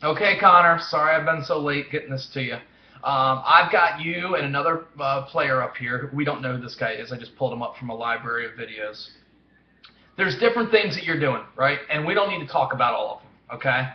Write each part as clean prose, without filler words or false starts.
Okay, Connor. Sorry I've been so late getting this to you. I've got you and another player up here. We don't know who this guy is. I just pulled him up from a library of videos. There's different things that you're doing, right? And we don't need to talk about all of them, okay?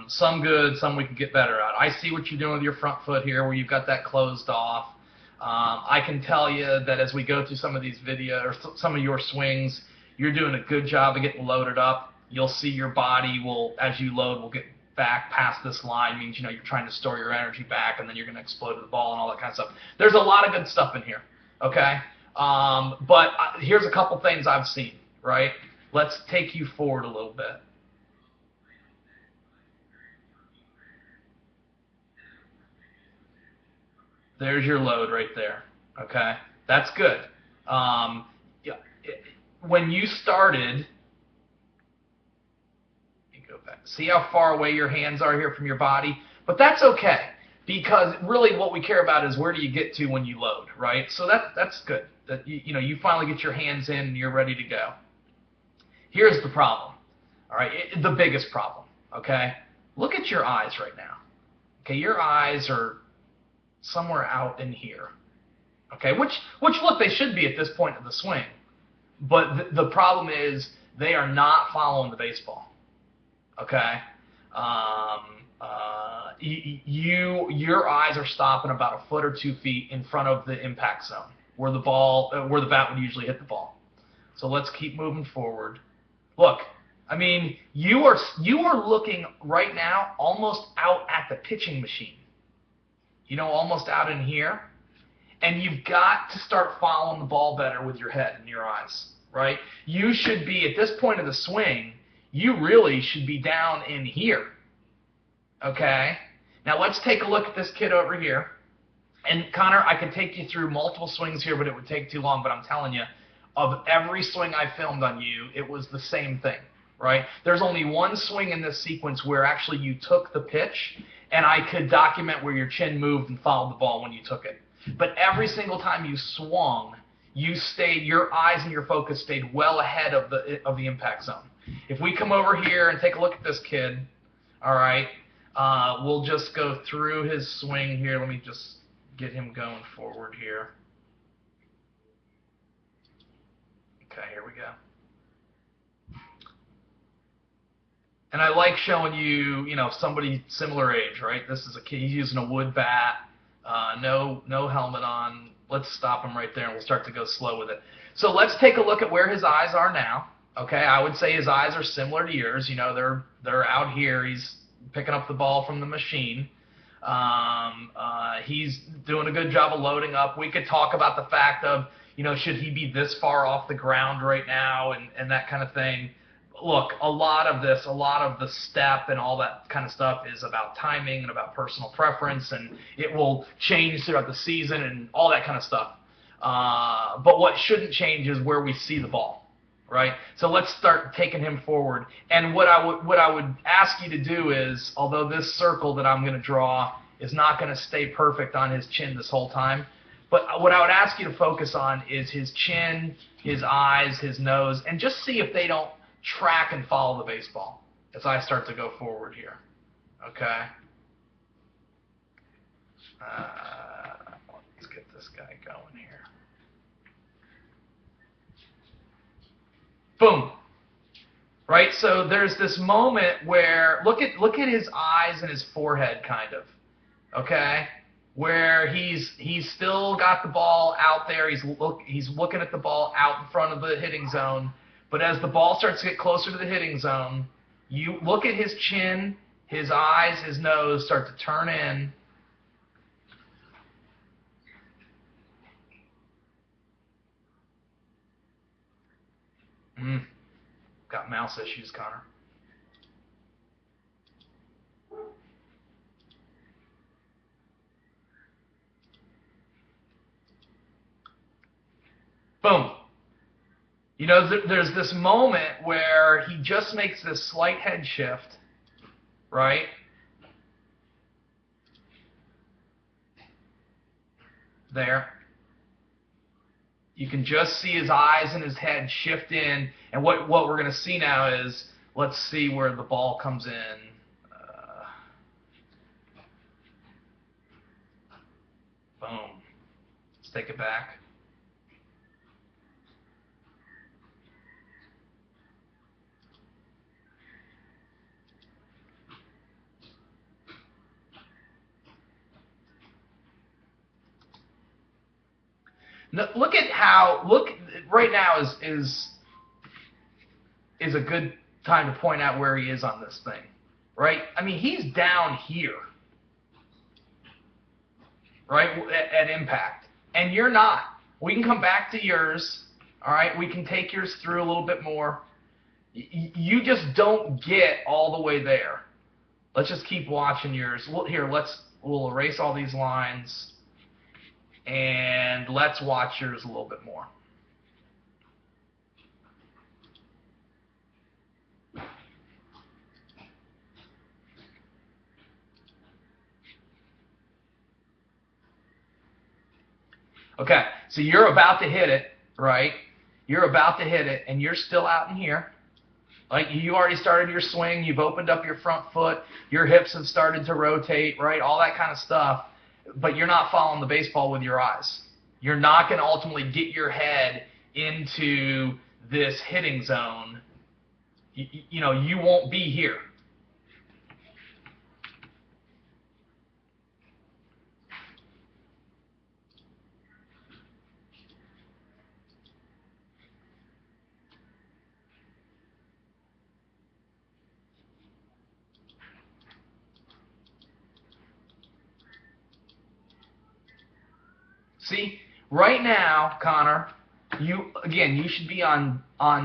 Some good, some we can get better at. I see what you're doing with your front foot here where you've got that closed off. I can tell you that as we go through some of these videos, or some of your swings, you're doing a good job of getting loaded up. You'll see your body will, as you load, will get back past this line, means you're trying to store your energy back, and then you're going to explode to the ball and all that kind of stuff. There's a lot of good stuff in here, okay? But here's a couple things I've seen, right? Let's take you forward a little bit. There's your load right there, okay? That's good. Yeah, when you started, go back. See how far away your hands are here from your body? But that's okay, because really what we care about is where do you get to when you load, right? So that's good. That you finally get your hands in and you're ready to go. Here's the problem, all right? The biggest problem, okay? Look at your eyes right now. Okay, your eyes are somewhere out in here. Okay, which look, they should be at this point of the swing. But the problem is they are not following the baseball. Okay, your eyes are stopping about a foot or 2 feet in front of the impact zone where the bat would usually hit the ball. So let's keep moving forward. Look, I mean, you are looking right now almost out at the pitching machine. Almost out in here. And you've got to start following the ball better with your head and your eyes, right? You should be, at this point of the swing, you really should be down in here, okay? Now let's take a look at this kid over here. And Connor, I could take you through multiple swings here, but it would take too long. But I'm telling you, of every swing I filmed on you, it was the same thing, right? There's only one swing in this sequence where actually you took the pitch, and I could document where your chin moved and followed the ball when you took it. But every single time you swung, your eyes and your focus stayed well ahead of the impact zone. If we come over here and take a look at this kid, all right, we'll just go through his swing here. Let me just get him going forward here. Okay, here we go. And I like showing you, somebody similar age, right? This is a kid. He's using a wood bat, no helmet on. Let's stop him right there, and we'll start to go slow with it. So let's take a look at where his eyes are now. Okay, I would say his eyes are similar to yours. They're out here. He's picking up the ball from the machine. He's doing a good job of loading up. We could talk about the fact of, should he be this far off the ground right now and that kind of thing. Look, a lot of the step and all that kind of stuff is about timing and about personal preference, and it will change throughout the season and all that kind of stuff. But what shouldn't change is where we see the ball, right? So let's start taking him forward. And what I would ask you to do is, although this circle that I'm going to draw is not going to stay perfect on his chin this whole time, but what I would ask you to focus on is his chin, his eyes, his nose, and just see if they don't track and follow the baseball as I start to go forward here. Okay? Let's get this guy going here. Boom. Right? So there's this moment where look at his eyes and his forehead kind of. Okay? Where he's still got the ball out there. He's looking at the ball out in front of the hitting zone. But as the ball starts to get closer to the hitting zone, you look at his chin, his eyes, his nose start to turn in. Got mouse issues, Connor. Boom. There's this moment where he just makes this slight head shift, right? There. You can just see his eyes and his head shift in. And what we're going to see now is, let's see where the ball comes in. Let's take it back. Now, look at how, right now is a good time to point out where he is on this thing, right? I mean, he's down here, right, at impact, and you're not. We can come back to yours, all right? We can take yours through a little bit more. You just don't get all the way there. Let's just keep watching yours. Here, we'll erase all these lines, and let's watch yours a little bit more. Okay, so you're about to hit it, right? You're about to hit it, and you're still out in here. Like, you already started your swing. You've opened up your front foot. Your hips have started to rotate, right? All that kind of stuff. But you're not following the baseball with your eyes. You're not going to ultimately get your head into this hitting zone. You know, you won't be here. See, right now, Connor, you should be on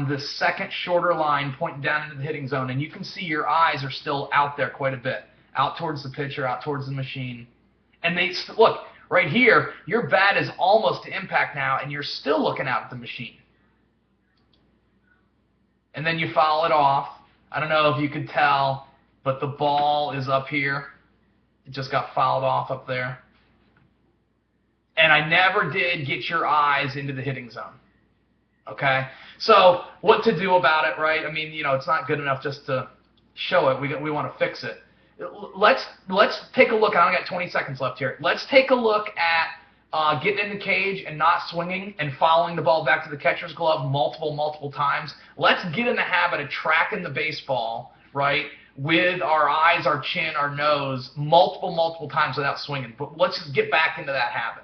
the second shorter line pointing down into the hitting zone, and you can see your eyes are still out there quite a bit, out towards the pitcher, out towards the machine. And look, right here, your bat is almost to impact now, and you're still looking out at the machine. And then you foul it off. I don't know if you could tell, but the ball is up here. It just got fouled off up there. And I never did get your eyes into the hitting zone. Okay? So what to do about it, right? I mean, you know, it's not good enough just to show it. We want to fix it. Let's take a look. I only got 20 seconds left here. Let's take a look at getting in the cage and not swinging and following the ball back to the catcher's glove multiple times. Let's get in the habit of tracking the baseball, right, with our eyes, our chin, our nose, multiple times without swinging. But let's just get back into that habit.